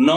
9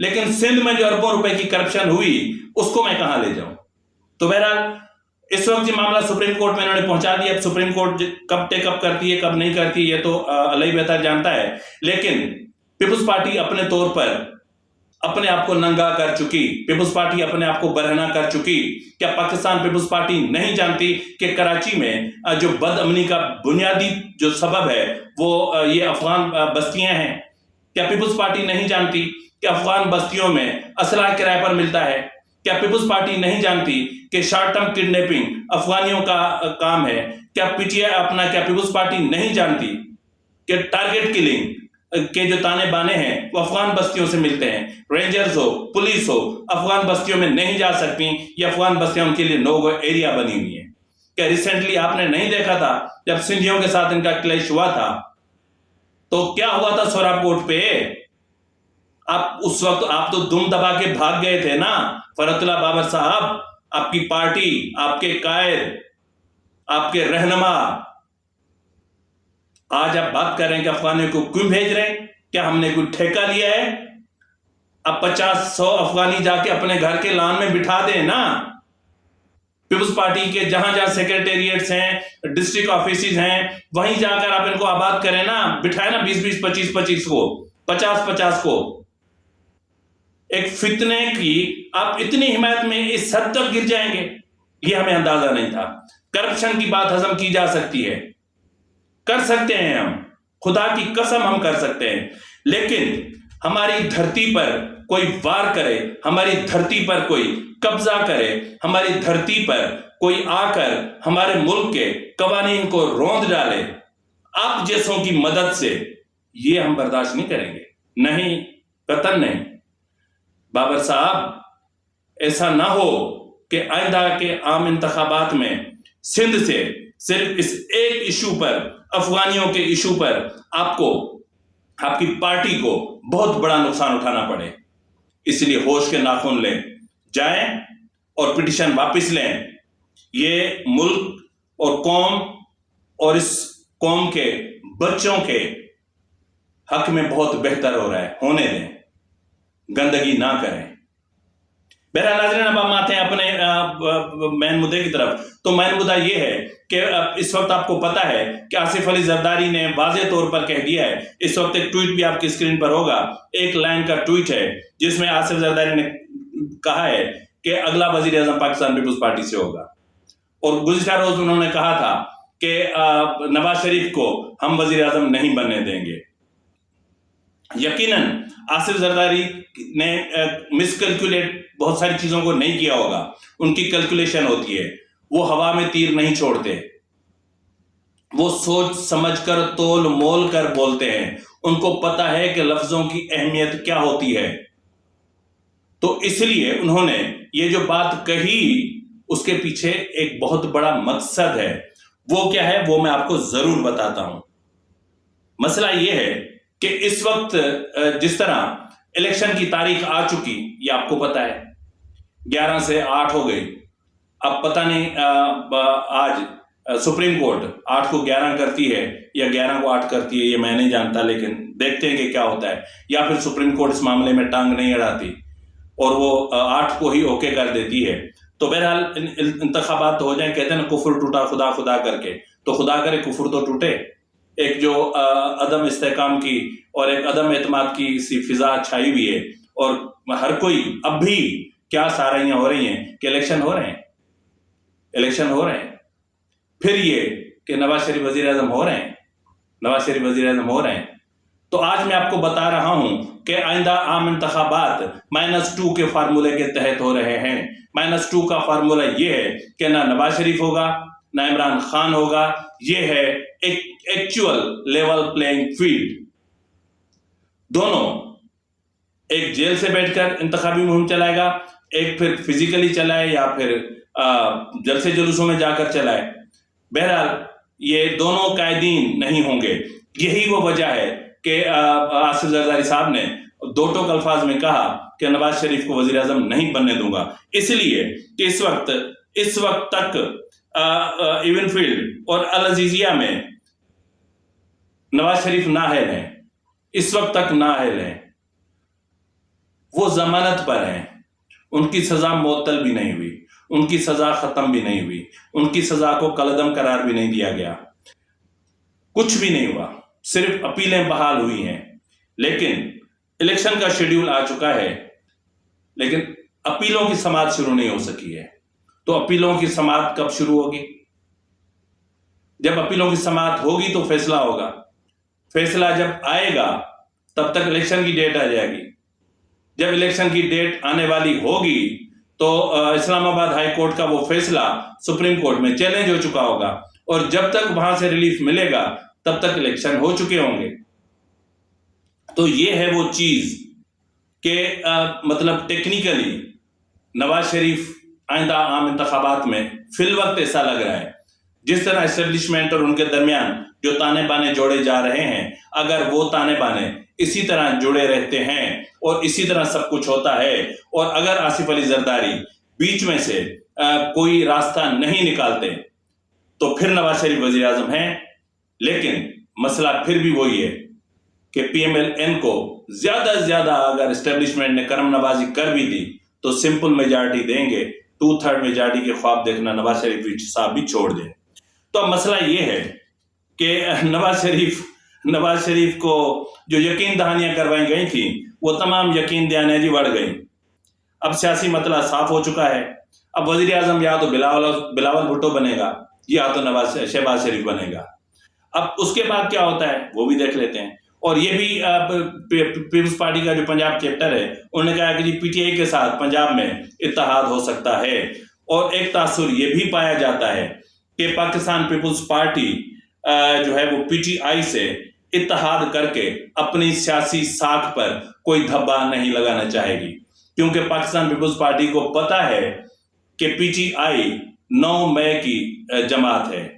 لیکن سندھ میں جو اربوں روپے کی کرپشن ہوئی اس کو میں کہاں لے جاؤں؟ تو بہرحال اس وقت یہ معاملہ سپریم کورٹ میں انہوں نے پہنچا دیا. اب سپریم کورٹ کب ٹیک اپ کرتی ہے کب نہیں کرتی یہ تو اللہ بہتر جانتا ہے. لیکن پیپلز پارٹی اپنے طور پر اپنے آپ کو ننگا کر چکی, پیپلز پارٹی اپنے آپ کو برہنہ کر چکی. کیا پاکستان پیپلز پارٹی نہیں جانتی کہ کراچی میں جو بد امنی کا بنیادی جو سبب ہے وہ یہ افغان بستیاں ہیں؟ کیا پیپلز پارٹی نہیں جانتی کہ افغان بستیوں میں اسلحہ کرائے پر ملتا ہے؟ کیا پیپلز پارٹی نہیں جانتی کہ شارٹ ٹرم کڈنیپنگ افغانیوں کا کام ہے؟ کیا پی ٹی آئی کیا پیپلز پارٹی نہیں جانتی کہ ٹارگٹ کلنگ کے جو تانے بانے ہیں وہ افغان بستیوں سے ملتے ہیں؟ رینجرز ہو پولیس ہو افغان بستیوں میں نہیں جا سکتی, یہ افغان بستیاں ان کے لیے نو گو ایریا بنی ہوئی ہیں. کیا ریسنٹلی آپ نے نہیں دیکھا تھا جب سندھیوں کے ساتھ ان کا کلیش ہوا تھا تو کیا ہوا تھا سوراب کوٹ پہ؟ آپ اس وقت آپ تو دم دبا کے بھاگ گئے تھے نا. فرحت اللہ بابر صاحب, آپ کی پارٹی, آپ کے قائد, آپ کے رہنما, آج آپ بات کر رہے ہیں کہ افغانوں کو کیوں بھیج رہے ہیں؟ کیا ہم نے کوئی ٹھیکہ لیا ہے؟ اب 50-100 افغانی جا کے اپنے گھر کے لان میں بٹھا دیں نا. پیپلز پارٹی کے جہاں جہاں سیکریٹریٹس ہیں, ڈسٹرکٹ آفیسز ہیں, وہیں جا کر آپ ان کو آباد کریں نا. بٹھائے نا 20-20, 25-25 کو, 50-50 کو. ایک فتنے کی آپ اتنی حمایت میں اس حد تک گر جائیں گے, یہ ہمیں اندازہ نہیں تھا. کرپشن کی بات ہضم کی جا سکتی ہے, کر سکتے ہیں ہم, خدا کی قسم ہم کر سکتے ہیں. لیکن ہماری دھرتی پر کوئی وار کرے, ہماری دھرتی پر کوئی قبضہ کرے, ہماری دھرتی پر کوئی آ کر ہمارے ملک کے قوانین کو روند ڈالے آپ جیسوں کی مدد سے, یہ ہم برداشت نہیں کریں گے. نہیں, قطعاً نہیں. بابر صاحب, ایسا نہ ہو کہ آئندہ کے عام انتخابات میں سندھ سے صرف اس ایک ایشو پر, افغانیوں کے ایشو پر, آپ کو, آپ کی پارٹی کو بہت بڑا نقصان اٹھانا پڑے. اس لیے ہوش کے ناخن لیں, جائیں اور پٹیشن واپس لیں. یہ ملک اور قوم اور اس قوم کے بچوں کے حق میں بہت بہتر ہو رہا ہے, ہونے دیں, گندگی نہ کریں. بہرحال ناظرین, اب ہم آتے ہیں اپنے مین مدعے کی طرف. تو مین مدعا یہ ہے کہ اس وقت آپ کو پتا ہے کہ آصف علی زرداری نے واضح طور پر کہہ دیا ہے. اس وقت ایک ٹویٹ بھی آپ کی اسکرین پر ہوگا, ایک لائن کا ٹویٹ ہے جس میں آصف زرداری نے کہا ہے کہ اگلا وزیر اعظم پاکستان پیپلز پارٹی سے ہوگا. اور گزشتہ روز انہوں نے کہا تھا کہ نواز شریف کو ہم وزیر اعظم نہیں بننے دیں گے. یقیناً آصف زرداری نے مس کیلکولیٹ بہت ساری چیزوں کو نہیں کیا ہوگا. ان کی کیلکولیشن ہوتی ہے, وہ ہوا میں تیر نہیں چھوڑتے, وہ سوچ سمجھ کر تول مول کر بولتے ہیں. ان کو پتا ہے کہ لفظوں کی اہمیت کیا ہوتی ہے. تو اس لیے انہوں نے یہ جو بات کہی اس کے پیچھے ایک بہت بڑا مقصد ہے. وہ کیا ہے وہ میں آپ کو ضرور بتاتا ہوں. مسئلہ یہ ہے کہ اس وقت جس طرح الیکشن کی تاریخ آ چکی, یہ آپ کو پتا ہے, 11 سے 8 ہو گئی. اب پتہ نہیں آج سپریم کورٹ 8 کو 11 کرتی ہے یا 11 کو 8 کرتی ہے, یہ میں نہیں جانتا, لیکن دیکھتے ہیں کہ کیا ہوتا ہے. یا پھر سپریم کورٹ اس معاملے میں ٹانگ نہیں اڑاتی اور وہ 8 کو ہی اوکے کر دیتی ہے. تو بہرحال انتخابات تو ہو جائیں. کہتے ہیں نا کفر ٹوٹا خدا خدا کر کے, تو خدا کرے کفر تو ٹوٹے. ایک جو عدم استحکام کی اور ایک عدم اعتماد کی سی فضا چھائی ہوئی ہے, اور ہر کوئی اب بھی کیا ساریاں ہو رہی ہیں کہ الیکشن ہو رہے ہیں, الیکشن ہو رہے ہیں. پھر یہ کہ نواز شریف وزیر اعظم ہو رہے ہیں, نواز شریف وزیر اعظم ہو رہے ہیں. تو آج میں آپ کو بتا رہا ہوں کہ آئندہ عام انتخابات -2 کے فارمولے کے تحت ہو رہے ہیں. -2 کا فارمولہ یہ ہے کہ نہ نواز شریف ہوگا نہ عمران خان ہوگا. یہ ہے ایک ایکچوئل لیول پلینگ فیلڈ. دونوں ایک جیل سے بیٹھ کر انتخابی مہم چلائے گا, ایک پھر فزیکلی چلائے یا پھر جلسے جلوسوں میں جا کر چلائے. بہرحال یہ دونوں قائدین نہیں ہوں گے. یہی وہ وجہ ہے کہ آصف زرداری صاحب نے دو ٹوک الفاظ میں کہا کہ نواز شریف کو وزیر اعظم نہیں بننے دوں گا. اس لیے کہ اس وقت تک ایون فیلڈ اور العزیزیہ میں نواز شریف نااہل ہیں, اس وقت تک نااہل ہیں. وہ ضمانت پر ہیں، ان کی سزا معطل بھی نہیں ہوئی، ان کی سزا ختم بھی نہیں ہوئی، ان کی سزا کو کالعدم قرار بھی نہیں دیا گیا، کچھ بھی نہیں ہوا، صرف اپیلیں بحال ہوئی ہیں۔ لیکن الیکشن کا شیڈیول آ چکا ہے، لیکن اپیلوں کی سماعت شروع نہیں ہو سکی ہے۔ تو اپیلوں کی سماعت کب شروع ہوگی؟ جب اپیلوں کی سماعت ہوگی تو فیصلہ ہوگا، فیصلہ جب آئے گا تب تک الیکشن کی ڈیٹ آ جائے گی۔ جب الیکشن کی ڈیٹ آنے والی ہوگی تو اسلام آباد ہائی کورٹ کا وہ فیصلہ سپریم کورٹ میں چیلنج ہو چکا ہوگا، اور جب تک وہاں سے ریلیف ملے گا تب تک الیکشن ہو چکے ہوں گے۔ تو یہ ہے وہ چیز کہ مطلب ٹیکنیکلی نواز شریف آئندہ عام انتخابات میں فی الوقت ایسا لگ رہا ہے جس طرح اسٹیبلشمنٹ اور ان کے درمیان جو تانے بانے جوڑے جا رہے ہیں، اگر وہ تانے بانے اسی طرح جڑے رہتے ہیں اور اسی طرح سب کچھ ہوتا ہے، اور اگر آصف علی زرداری بیچ میں سے کوئی راستہ نہیں نکالتے تو پھر نواز شریف وزیر اعظم ہیں۔ لیکن مسئلہ پھر بھی وہی ہے کہ پی ایم ایل این کو زیادہ سے زیادہ اگر اسٹیبلشمنٹ نے کرم نوازی کر بھی دی تو سمپل میجارٹی دیں گے، 2/3 میجارٹی کے خواب دیکھنا نواز شریف صاحب بھی چھوڑ دیں۔ تو اب مسئلہ یہ ہے کہ نواز شریف کو جو یقین دہانیاں کروائی گئی تھیں وہ تمام یقین دہانیاں جی بڑھ گئی۔ اب سیاسی مسئلہ صاف ہو چکا ہے۔ اب وزیر اعظم یا تو بلاول بھٹو بنے گا یا تو شہباز شریف بنے گا۔ اب اس کے بعد کیا ہوتا ہے وہ بھی دیکھ لیتے ہیں۔ اور یہ بھی پیپلز پارٹی کا جو پنجاب چیپٹر ہے انہوں نے کہا کہ جی پی ٹی آئی کے ساتھ پنجاب میں اتحاد ہو سکتا ہے، اور ایک تاثر یہ بھی پایا جاتا ہے کہ پاکستان پیپلز پارٹی جو ہے وہ پی ٹی آئی سے اتحاد کر کے اپنی سیاسی ساکھ پر کوئی دھبا نہیں لگانا چاہے گی، کیونکہ پاکستان پیپلز پارٹی کو پتا ہے کہ پی ٹی آئی 9 مئی کی جماعت ہے،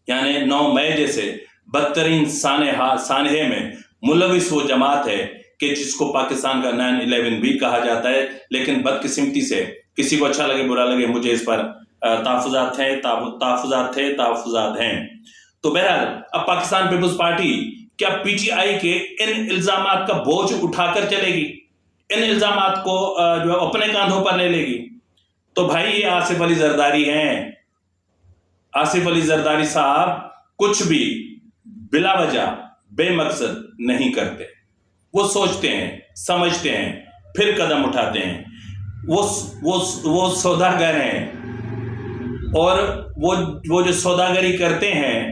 یعنی 9 مئی جیسے بدترین سانحے میں ملوث وہ جماعت ہے کہ جس کو پاکستان کا 9/11 بھی کہا جاتا ہے۔ لیکن بدقسمتی سے کسی کو اچھا لگے برا لگے مجھے اس پر تحفظات ہیں۔ تو بہرحال اب پاکستان پیپلز پارٹی کیا پی ٹی آئی کے ان الزامات کا بوجھ اٹھا کر چلے گی، ان الزامات کو جو اپنے کاندھوں پر لے لے گی؟ تو بھائی یہ آصف علی زرداری ہیں۔ آصف علی زرداری صاحب کچھ بھی بلا وجہ بے مقصد نہیں کرتے، وہ سوچتے ہیں، سمجھتے ہیں، پھر قدم اٹھاتے ہیں۔ وہ سوداگر ہیں، اور وہ جو سوداگری کرتے ہیں،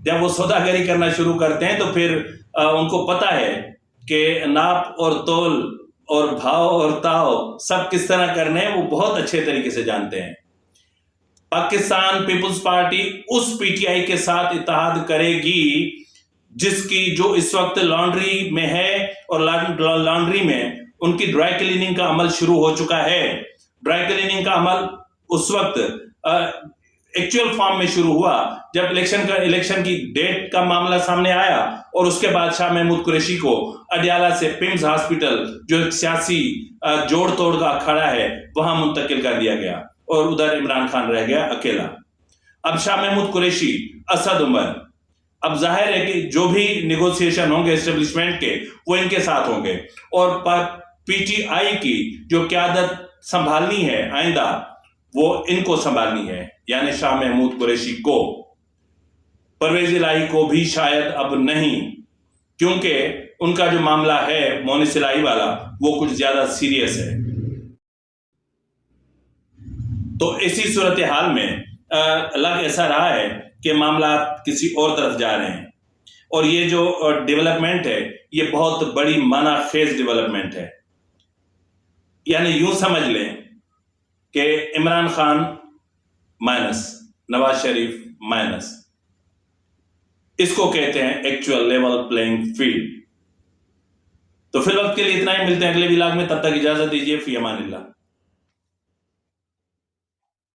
جب وہ سوداگری کرنا شروع کرتے ہیں تو پھر ان کو پتا ہے کہ ناپ اور تول اور بھاؤ اور تاؤ سب کس طرح کرنے ہیں، وہ بہت اچھے طریقے سے جانتے ہیں۔ پاکستان پیپلز پارٹی اس پی ٹی آئی کے ساتھ اتحاد کرے گی جس کی جو اس وقت لانڈری میں ہے، اور لانڈری میں ان کی ڈرائی کلیننگ کا عمل شروع ہو چکا ہے۔ ڈرائی کلیننگ کا عمل اس وقت ایکچوئل فارم میں شروع ہوا جب الیکشن کی ڈیٹ کا معاملہ سامنے آیا، اور اس کے بعد شاہ محمود قریشی کو اڈیالہ سے پیمز ہاسپٹل جو ایک سیاسی جوڑ توڑ کا اکھاڑا ہے وہاں منتقل کر دیا گیا، اور ادھر عمران خان رہ گیا اکیلا۔ اب شاہ محمود قریشی، اسد عمر، اب ظاہر ہے کہ جو بھی نیگوسیشن ہوں گے اسٹیبلشمنٹ کے وہ ان کے ساتھ ہوں گے، اور پی ٹی آئی کی جو قیادت سنبھالنی ہے آئندہ وہ ان کو سنبھالنی ہے، یعنی شاہ محمود قریشی کو۔ پرویز الہی کو بھی شاید اب نہیں، کیونکہ ان کا جو معاملہ ہے مونس الہی والا وہ کچھ زیادہ سیریس ہے۔ تو اسی صورتحال میں لگ ایسا رہا ہے کہ معاملات کسی اور طرف جا رہے ہیں، اور یہ جو ڈیولپمنٹ ہے یہ بہت بڑی معنی خیز ڈیولپمنٹ ہے۔ یعنی یوں سمجھ لیں کہ عمران خان مائنس، نواز شریف مائنس، اس کو کہتے ہیں ایکچوئل لیول پلینگ فیلڈ۔ تو فی الوقت کے لیے اتنا ہی، ملتے ہیں اگلے ولاگ میں، تب تک اجازت دیجیے، فی امان اللہ۔